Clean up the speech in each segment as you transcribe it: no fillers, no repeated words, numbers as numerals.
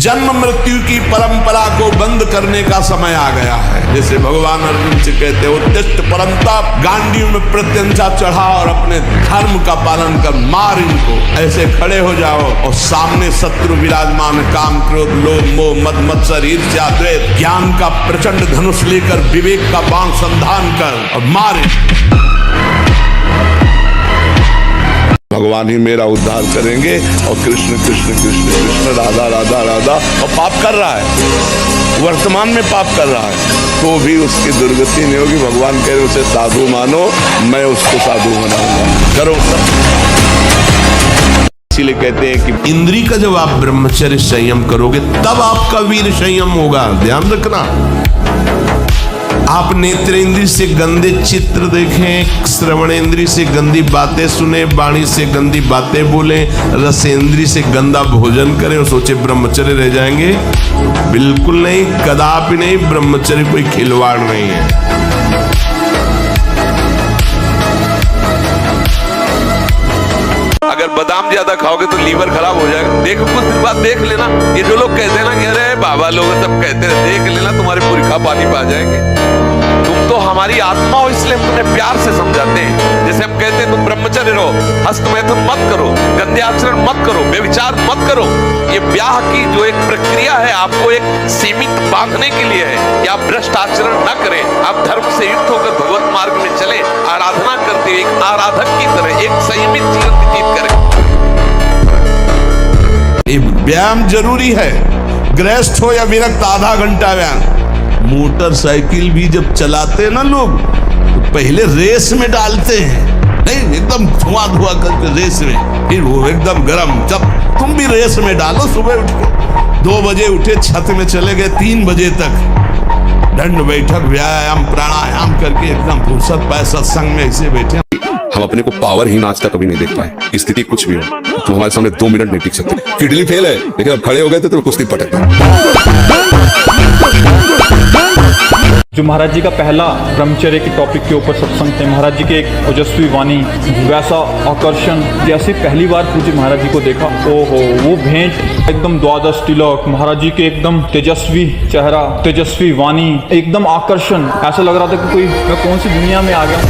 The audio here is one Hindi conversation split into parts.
जन्म मृत्यु की परंपरा को बंद करने का समय आ गया है। जैसे भगवान अर्जुन से कहते हो उत्तिष्ठ परंतप, गांडियों में प्रत्यंचा चढ़ा और अपने धर्म का पालन कर, मार इनको। ऐसे खड़े हो जाओ और सामने शत्रु विराजमान, काम क्रोध लोभ मोह मद मत्सर ईर्ष्या द्वेष, ज्ञान का प्रचंड धनुष लेकर विवेक का बाण संधान कर और मार। भगवान ही मेरा उद्धार करेंगे। और कृष्ण कृष्ण कृष्ण कृष्ण राधा राधा राधा, और पाप कर रहा है, वर्तमान में पाप कर रहा है, तो भी उसकी दुर्गति नहीं होगी। भगवान कह रहे उसे साधु मानो, मैं उसको साधु बनाऊंगा। करो सब। इसीलिए कहते हैं कि इंद्री का जब आप ब्रह्मचर्य संयम करोगे तब आपका वीर संयम होगा। ध्यान रखना। आप नेत्रेंद्री से गंदे चित्र देखें, श्रवणेंद्री से गंदी बातें सुने, वाणी से गंदी बातें बोले, रसेंद्री से गंदा भोजन करें और सोचे ब्रह्मचर्य रह जाएंगे। बिल्कुल नहीं, कदापि नहीं। ब्रह्मचर्य कोई खिलवाड़ नहीं है। अगर बादाम ज्यादा खाओगे तो लीवर खराब हो जाएगा। देखो कुछ दिन बाद देख लेना, ये जो लोग कहते हैं ना कि अरे बाबा लोग सब कहते हैं, देख लेना तुम्हारे पुरखा पानी पा जाएंगे। तुम तो हमारी आत्मा हो, इसलिए हम तुम्हें प्यार से समझाते हैं। जैसे हम कहते हैं तुम ब्रह्मचर्य रहो, हस्तमैथुन मत करो, गंदे आचरण मत करो, व्यभिचार मत करो। ये ब्याह की जो एक प्रक्रिया है आपको एक सीमित बांधने के लिए है कि आप भ्रष्ट आचरण न करें, आप धर्म से युक्त होकर भगवत मार्ग में चले, आराधना करते एक आराधक की तरह एक संयमित जीवन व्यतीत करें। व्यायाम जरूरी है, गृहस्थ हो या विरक्त, आधा घंटा व्यायाम। मोटरसाइकिल भी जब चलाते ना लोग तो पहले रेस में डालते हैं, नहीं एकदम धुआं धुआं करके रेस में, फिर वो एकदम गरम। जब तुम भी रेस में डालो, सुबह उठ के 2 बजे उठे, छत में चले गए 3 बजे तक दंड बैठक व्यायाम प्राणायाम करके एकदम फुर्सत पाए, सत्संग में ऐसे बैठे। हम अपने को पावरहीन आज तक कभी नहीं देख पाए। स्थिति कुछ भी हो तो हमारे सामने 2 मिनट नहीं टिक सकते। किडनी फेल है लेकिन अब खड़े हो गए थे तो कुश्ती पटक। जो महाराज जी का पहला ब्रह्मचर्य के टॉपिक के ऊपर सत्संग थे, महाराज जी के एक ओजस्वी वाणी, वैसा आकर्षण, जैसे पहली बार पूज्य महाराज जी को देखा, ओहो वो भेंट एकदम द्वादश तिलक, महाराज जी के एकदम तेजस्वी चेहरा, तेजस्वी वाणी, एकदम आकर्षण। ऐसा लग रहा था कि कोई मैं कौन सी दुनिया में आ गया।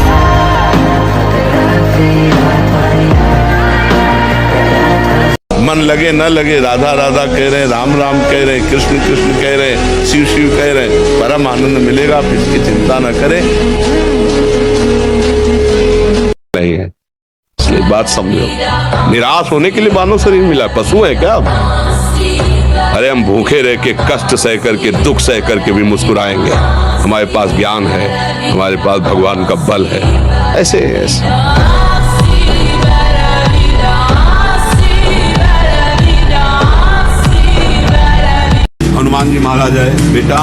मन लगे न लगे, राधा राधा कह रहे, राम राम कह रहे, कृष्ण कृष्ण कह रहे, शिव शिव कह रहे, परम आनंद मिलेगा। आप इसकी चिंता न करें। नहीं है इसलिए बात समझो। निराश होने के लिए मानव शरीर मिला, पशु है क्या? अरे हम भूखे रह के, कष्ट सह करके, दुख सह करके भी मुस्कुराएंगे। हमारे पास ज्ञान है, हमारे पास भगवान का बल है। ऐसे हनुमान जी महाराज आए, बेटा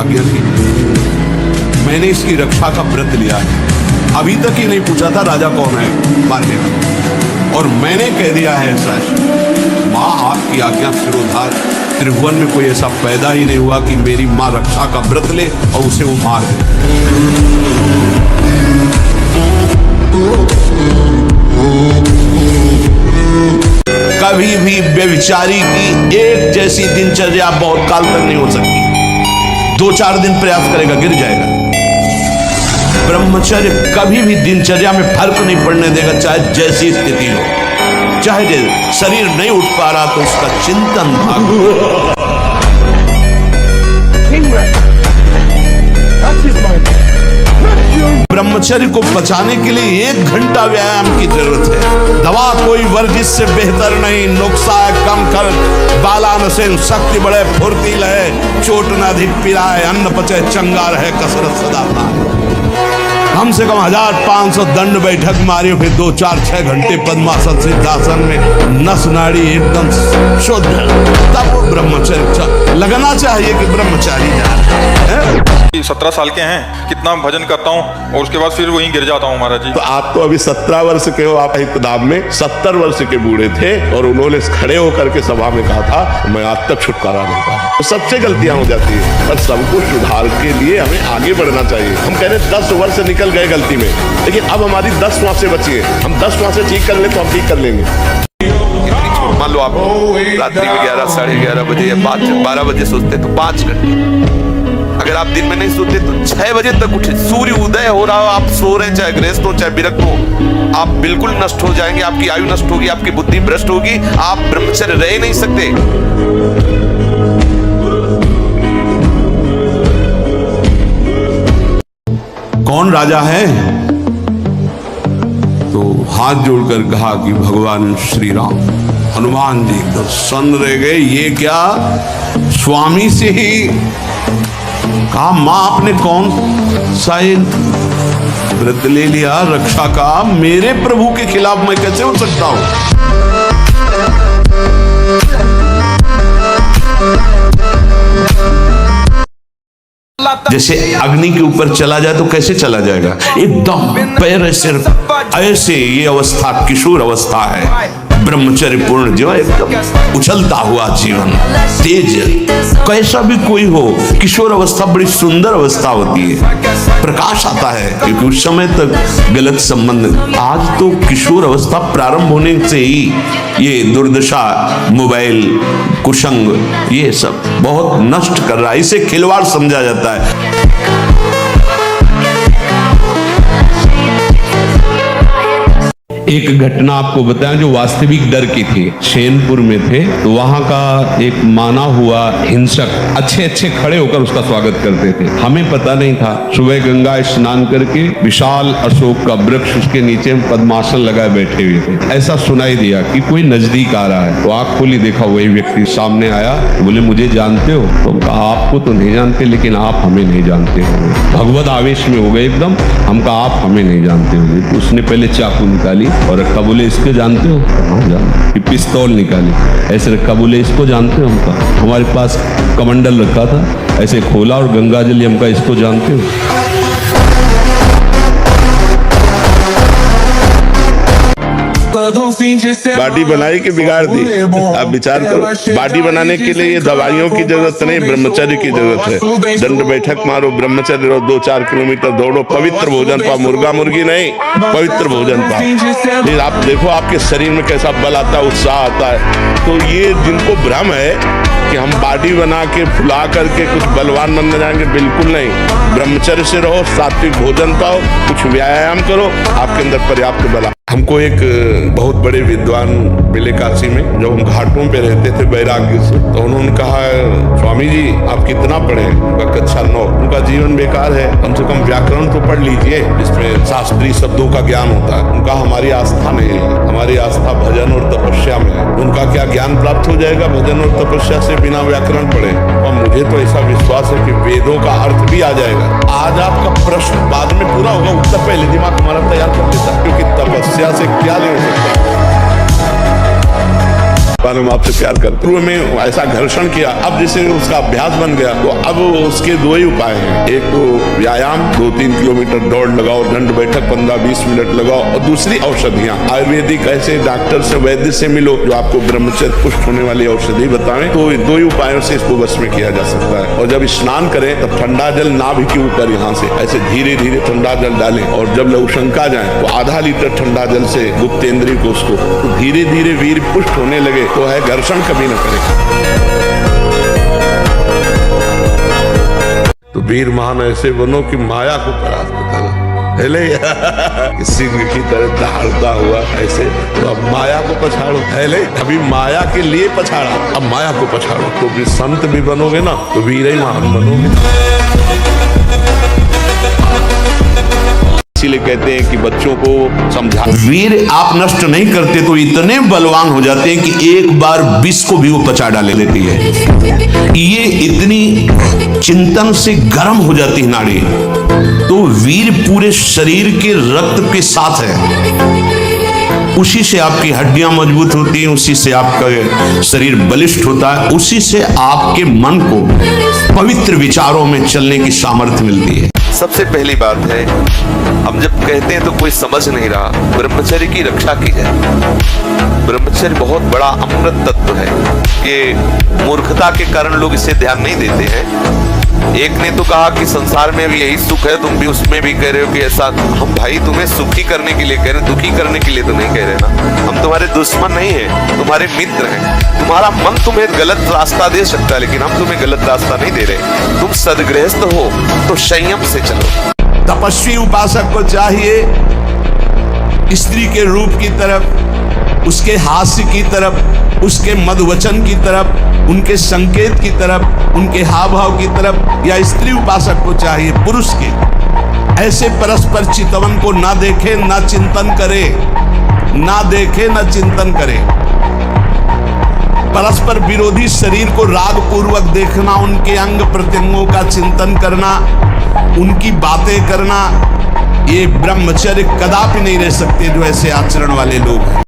आज्ञा की, मैंने इसकी रक्षा का व्रत लिया है। अभी तक ही नहीं पूछा था राजा कौन है मानने का, और मैंने कह दिया है ऐसा है। माँ आपकी आज्ञा सिरोधार, त्रिभुवन में कोई ऐसा पैदा ही नहीं हुआ कि मेरी माँ रक्षा का व्रत ले और उसे वो मार दे। कभी भी व्यभिचारी की एक जैसी दिनचर्या बहुत काल तक नहीं हो सकती। 2-4 दिन प्रयास करेगा, गिर जाएगा। ब्रह्मचर्य कभी भी दिनचर्या में फर्क नहीं पड़ने देगा, चाहे जैसी स्थिति हो। चाहे शरीर नहीं उठ पा रहा तो उसका चिंतन भाग। ब्रह्मचर्य को बचाने के लिए 1 घंटा व्यायाम की जरूरत है। दवा कोई वर्जिश से बेहतर नहीं। नुक्सा कम कर बालान से शक्ति बढ़े, फुर्तीला है, चोट न अधिक पिलाए, अन्न पचे चंगा रहे, कसरत सदा पाए। कम से कम 1500 दंड बैठक मारी, फिर 2-4-6 घंटे पद्मासन सिद्धासन में नस नाड़ी एकदम शुद्ध, तब वो ब्रह्मचर्य लगना चाहिए कि ब्रह्मचारी जा रहे हैं। 17 साल के हैं, कितना भजन करता हूँ और उसके बाद फिर वहीं गिर जाता हूँ महाराज जी। तो आप तो अभी 17 वर्ष के हो। आप किताब में 70 वर्ष के बूढ़े थे और उन्होंने खड़े होकर के सभा में कहा था मैं आज तक छुटकारा नहीं पाया। तो सबसे गलतियां हो जाती है, पर सबको सुधार के लिए हमें आगे बढ़ना चाहिए। हम कह रहे 10 वर्ष निकल गए गलती में, लेकिन अब हमारी 10 श्वासें बची है। हम 10 श्वासें ठीक कर ले तो हम ठीक कर लेंगे। मान लो आप रात्रि में 11, साढ़े 11 बजे या 12 बजे सोते तो 5 घंटे। अगर आप दिन में नहीं सोते तो 6 बजे तक उठे, सूर्य उदय हो रहा हो, आप सो रहे हैं, चाहे गृहस्थ हो चाहे विरक्त हो, आप बिल्कुल नष्ट हो जाएंगे, आपकी आयु नष्ट होगी, आपकी बुद्धि भ्रष्ट होगी, आप ब्रह्मचर्य रह नहीं सकते। कौन राजा है? तो हाथ जोड़कर कहा कि भगवान श्री राम। हनुमान जी तो सन्न रह गए, ये क्या? स्वामी से ही कहा, मां आपने कौन सा व्रत ले लिया रक्षा का? मेरे प्रभु के खिलाफ मैं कैसे हो सकता हूं? जैसे अग्नि के ऊपर चला जाए तो कैसे चला जाएगा? एकदम पैर ऐसे ऐसे, ये अवस्था किशोर अवस्था है, ब्रह्मचर्य पूर्ण जीवन, एकदम उछलता हुआ जीवन, तेज, कैसा भी कोई हो। किशोर अवस्था बड़ी सुंदर अवस्था होती है, प्रकाश आता है, क्योंकि उस समय तक गलत संबंध। आज तो किशोर अवस्था प्रारंभ होने से ही ये दुर्दशा, मोबाइल, कुसंग, ये सब बहुत नष्ट कर रहा है, इसे खिलवाड़ समझा जाता है। एक घटना आपको बताएं जो वास्तविक डर की थी। शेनपुर में थे तो वहां का एक माना हुआ हिंसक अच्छे अच्छे खड़े होकर उसका स्वागत करते थे। हमें पता नहीं था। सुबह गंगा स्नान करके विशाल अशोक का वृक्ष, उसके नीचे पद्मासन लगाए बैठे हुए थे। ऐसा सुनाई दिया कि कोई नजदीक आ रहा है, तो आंख खोली, देखा वही व्यक्ति सामने आया। बोले मुझे जानते हो? तो कहा आपको तो नहीं जानते, लेकिन आप हमें नहीं जानते हो। भगवत आवेश में हो गए एकदम। हम कहा आप हमें नहीं जानते होंगे। तो उसने पहले चाकू निकाली और रखा, बोले इसके जानते हो? हाँ जानते। कि पिस्तौल निकाली, ऐसे रखा, बोले इसको जानते हो? हमका हमारे पास कमंडल रखा था, ऐसे खोला और गंगा जल, हमका इसको जानते हो? बॉडी बनाई कि बिगाड़ दी? आप विचार करो। बॉडी बनाने के लिए ये दवाइयों की जरूरत नहीं, ब्रह्मचर्य की जरूरत है। दंड बैठक मारो, ब्रह्मचर्य रहो, 2-4 किलोमीटर दौड़ो, पवित्र भोजन पाओ, मुर्गा मुर्गी नहीं, पवित्र भोजन पाओ। फिर आप देखो आपके शरीर में कैसा बल आता है, उत्साह आता है। तो ये जिनको भ्रम है कि हम बॉडी बना के फुला करके कुछ बलवान बन जाएंगे, बिल्कुल नहीं। ब्रह्मचर्य से रहो, सात्विक भोजन पाओ, कुछ व्यायाम करो, आपके अंदर पर्याप्त बल। हमको एक बहुत बड़े विद्वान मिले काशी में, जब हम घाटों पे रहते थे वैराग्य से, तो उन्होंने कहा स्वामी जी आप कितना पढ़े? कक्षा 9। उनका जीवन बेकार है, कम से कम व्याकरण तो पढ़ लीजिए, जिसमें शास्त्रीय शब्दों का ज्ञान होता है। उनका हमारी आस्था नहीं है, हमारी आस्था भजन और तपस्या में है। उनका क्या ज्ञान प्राप्त हो जाएगा भजन और तपस्या से बिना व्याकरण पढ़े? और मुझे तो ऐसा विश्वास है कि वेदों का अर्थ भी आ जाएगा। आज आपका प्रश्न बाद में पूरा होगा, उत्तर पहले दिमाग हमारा तैयार कर देता है, क्योंकि तपस्या से क्या ले सकता है? हम आपसे प्यार करते, पूर्व में ऐसा घर्षण किया, अब जैसे उसका अभ्यास बन गया, तो अब उसके 2 ही उपाय हैं। एक तो व्यायाम, 2-3 किलोमीटर दौड़ लगाओ, दंड बैठक 15-20 मिनट लगाओ, और दूसरी औषधियां आयुर्वेदिक, ऐसे डॉक्टर से, वैद्य से मिलो जो आपको ब्रह्मचर्य पुष्ट होने वाली औषधि बताएं। तो 2 ही उपायों से इसको बस में किया जा सकता है। और जब स्नान करें तब ठंडा जल नाभि के ऊपर यहाँ से ऐसे धीरे धीरे ठंडा जल डालें, और जब लघुशंका जाए तो आधा लीटर ठंडा जल से गुप्तेंद्रिय को उसको तो धीरे धीरे वीर पुष्ट होने लगे, तो है घर्षण कभी न करे। तो वीर महान ऐसे बनो कि माया को परास्त करो। सिंह की तरह दहाड़ता हुआ ऐसे, तो अब माया को पछाड़ो। अभी माया के लिए पछाड़ा, अब माया को पछाड़ो। तो भी संत भी बनोगे ना, तो वीर ही महान बनोगे। इसीलिए कहते हैं कि बच्चों को समझा। वीर आप नष्ट नहीं करते तो इतने बलवान हो जाते हैं कि एक बार विष को भी वो पचा डाले लेती है। ये इतनी चिंतन से गर्म हो जाती है नाड़ी। तो वीर पूरे शरीर के रक्त के साथ है, उसी से आपकी हड्डियां मजबूत होती हैं, उसी से आपका शरीर बलिष्ठ होता है, उसी से आपके मन को पवित्र विचारों में चलने की सामर्थ्य मिलती है। सबसे पहली बात है, हम जब कहते हैं तो कोई समझ नहीं रहा, ब्रह्मचर्य की रक्षा की जाए। ब्रह्मचर्य बहुत बड़ा अमृत तत्व है कि मूर्खता के कारण लोग इसे ध्यान नहीं देते हैं। एक ने तो कहा कि संसार में भी यही सुख है, तुम भी उसमें भी कह रहे हो कि ऐसा। हम भाई तुम्हें सुखी करने के लिए कह रहे हैं, दुखी करने के लिए तो नहीं कह रहे ना। हम तुम्हारे दुश्मन नहीं है, तुम्हारे मित्र हैं। तुम्हारा मन तुम्हें गलत रास्ता दे सकता है, लेकिन हम तुम्हें गलत रास्ता नहीं दे रहे। तुम सदगृहस्थ हो तो संयम से चलो। तपस्वी उपासक को चाहिए स्त्री के रूप की तरफ, उसके हास्य की तरफ, उसके मधुवचन की तरफ, उनके संकेत की तरफ, उनके हाव भाव की तरफ, या स्त्री उपासक को चाहिए पुरुष के ऐसे परस्पर चितवन को ना देखे ना चिंतन करे, ना देखे ना चिंतन करे। परस्पर विरोधी शरीर को राग पूर्वक देखना, उनके अंग प्रत्यंगों का चिंतन करना, उनकी बातें करना, ये ब्रह्मचर्य कदापि नहीं रह सकते जो ऐसे आचरण वाले लोग हैं।